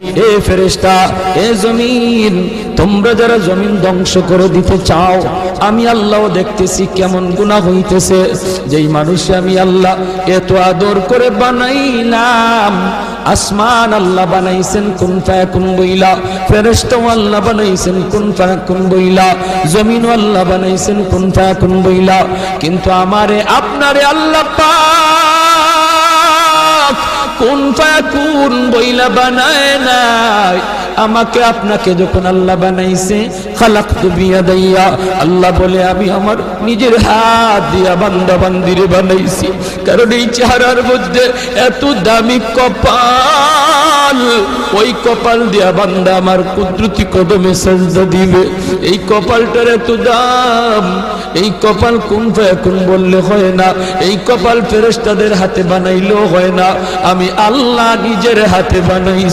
এ ফেরেশতা, এ জমিন, তোমরা যারা জমিন ধ্বংস করে দিতে চাও, আমি আল্লাহ দেখতেছি কেমন গুনাহ হইতেছে। যেই মানুষে আমি আল্লাহ এত আদর করে বানাইলাম, আসমান আল্লাহ বানাইছেন কুন ফায়াকুন বইলা, ফেরেশতাও আল্লাহ বানাইছেন কুন ফায়াকুন বইলা, জমিনও আল্লাহ বানাইছেন কুন ফায়াকুন বইলা, কিন্তু আমারে আপনারে আল্লাহ পাক কুন ফায়াকুন বইলা বানায় নাই। আমাকে আপনাকে যখন আল্লাহ বানাইছে, খালাকতু বিয়াদাইয়া, আল্লাহ বলে আমি আমার নিজের হাত দিয়া বান্দা বান্দিরে বানাইছি। কারণ এই চেহারার মধ্যে এত দামি কপাল, ওই কপাল দিয়া বান্দা আমার কুদরতি কদমে সাজদা দিবে। এই কপালটার এত দাম, এই কপাল কুন ফায়াকুন বললে হয় না, এই কপাল ফেরেশতাদের হাতে বানাইলেও হয় না, আমি আল্লাহ নিজের হাতে বানাইছি।